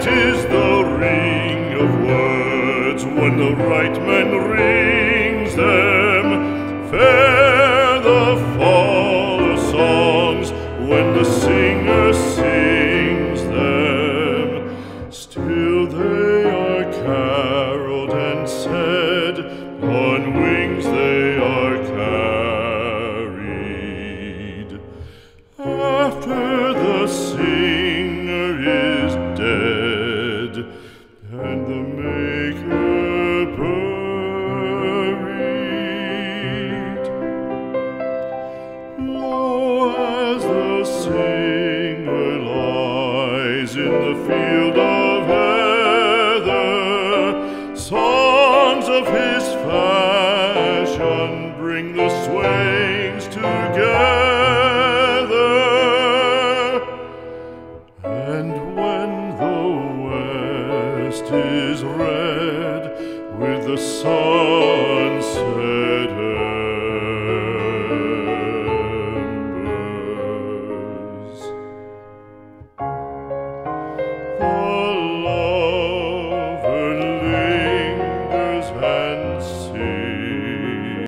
Sweet is the ring of words when the right man rings them. Fair the fall of songs when the singer sings them. Still they are caroled and said, on wings they are carried. After the singer is dead and the maker buried, lo, as the singer lies in the field of heather, songs of his fashion bring the swains together. And when the west is red with the sunset